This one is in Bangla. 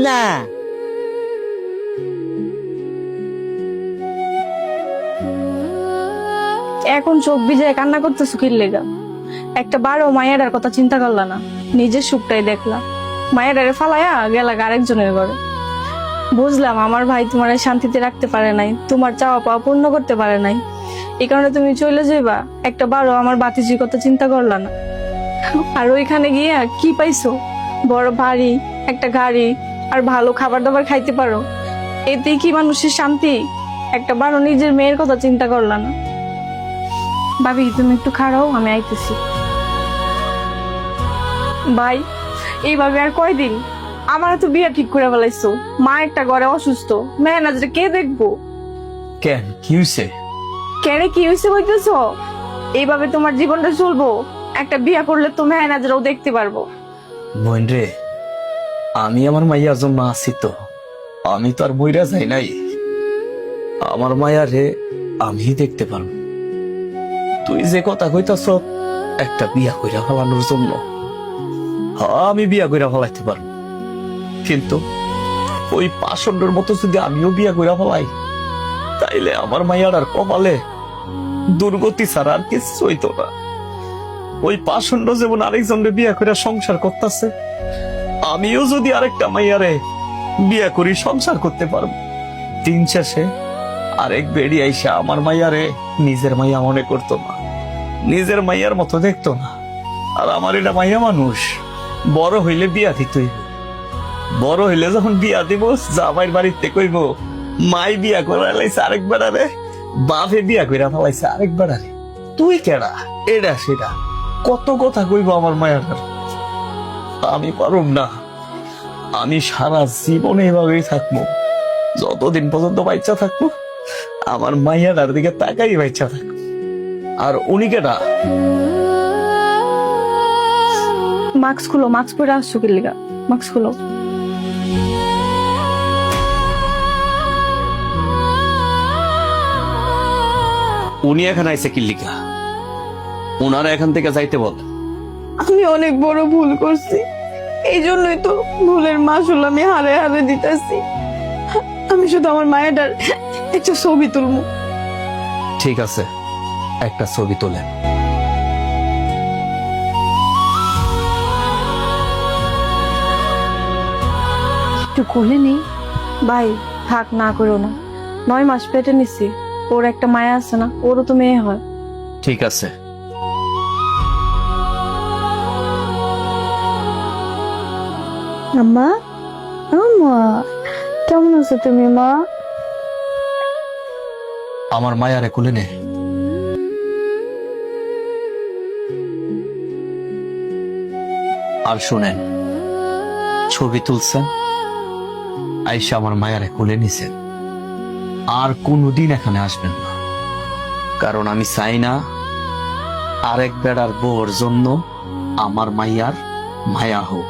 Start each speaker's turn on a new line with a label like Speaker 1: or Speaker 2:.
Speaker 1: না
Speaker 2: এখন চোখ ভিজায় কান্না করতেছো কি লেগা? একটা বারো মায়েরার কথা চিন্তা করলা না, নিজের সুখটাই দেখলা। মায়েরারে ফালাইয়া গেলা আরেকজনের ঘরে। বুঝলাম আমার ভাই তোমার শান্তিতে রাখতে পারে নাই, তোমার চাওয়া পাওয়া পূর্ণ করতে পারে নাই, এই কারণে তুমি চলে যাইবা। একটা বারো আমার বাতিজির কথা চিন্তা করলা না। আর ওইখানে গিয়া কি পাইছো? বড় বাড়ি, একটা গাড়ি, আর ভালো খাবার দাবার খাইতে পারো। এতেই কি মানুষের শান্তি? একটা বারো নিজের মেয়ের কথা চিন্তা করলা না। ভাবি তুমি একটু খাড়াও, আমি আইতেছি। ভাই এইভাবে আর কয়দিন? আমার তো বিয়ে ঠিক করে ফেলাইছো, মা একটা ঘরে অসুস্থ, মেহনাজরে কে দেখবো?
Speaker 3: কেন, কি হয়েছে?
Speaker 2: কেন কি হয়েছে বলতেছো? এইভাবে তোমার জীবনটা চলবো? একটা বিয়ে করলে তো মেহনাজরাও দেখতে পারবো।
Speaker 3: বোন রে, আমি আমার মাইয়ার জন্য আছি তো, আমি তো আর মইরা যাই নাই। আমার মায়া রে আমি দেখতে পারবো। তুই যে কথা কইতাছ একটা বিয়া কইরা ফেলানোর জন্য, আমি বিয়া কইরা ফেলাইতে পারবো, কিন্তু ওই পাষণ্ডের মতো যদি আমিও বিয়া কইরা ফেলাই, তাইলে আমার মাইয়ার আর কপালে দুর্গতি ছাড়া আর কিছু হইতো না। ওই পাষণ্ড যেমন আরেকজনের বিয়া করে সংসার করতেছে, আমিও যদি আরেকটা মাইয়ারে বিয়া করি সংসার করতে পারবো। দিন শেষে আরেক বেড়ি আইসা আমার মাইয়ারে নিজের মাইয়া মনে করতো না, নিজের মাইয়ার মতো দেখতো না। আর আমার এটা মাইয়া মানুষ, বড় হইলে বিয়া দিতেই, বড় হইলে যখন বিয়া দিব জামাইয়ের বাড়িতে কইব মাই বিয়া করে লাইছে আরেক বেড়ারে, বাপে বিয়া কইরা ফেলাইছে আরেক বেড়ারে। তুই কেডা, এটা সেটা কত কথা কইব আমার মায়ের। আমি পারুম না, আমি সারা জীবন এভাবেই থাকবো, যতদিন পর্যন্ত বাচ্চা থাকবো আমার মাইয়াটার দিকে তাকাই বাচ্চা থাকবো। আর উনি কেডা?
Speaker 2: মাস্ক খুলো, মাস্ক পরে আসছো কি লেগা? মাস্ক খুলো।
Speaker 3: উনি এখানে আইসে কি লিখা? ওনারা এখান থেকে যাইতে বল।
Speaker 2: আমি অনেক বড় ভুল করছি, এই জন্যই তো ভুলের মাসুল আমি হারে হারে দিতেছি। আমি শুধু আমার মায়ের একটা ছবি তুলবো।
Speaker 3: ঠিক আছে, একটা ছবি তোলেন।
Speaker 2: একটু কোলে নেই ভাই, থাক না করো না। 9 মাস পেটে নিছি, ওর একটা মায়া আছে না, ওরও তো মেয়ে হয়।
Speaker 3: ঠিক আছে।
Speaker 2: আম্মা, আম্মা কেমন আছো তুমি মা?
Speaker 3: আমার মায়ারে কোলে নে। আর শুনেন, ছবি তুলছেন, আইসা আমার মায়ারে কোলে নিছেন, আর কোনদিন এখানে আসবেন না। কারণ আমি চাই না আরেক বেড়ার বউর জন্য আমার মাইয়ার মায়া হোক।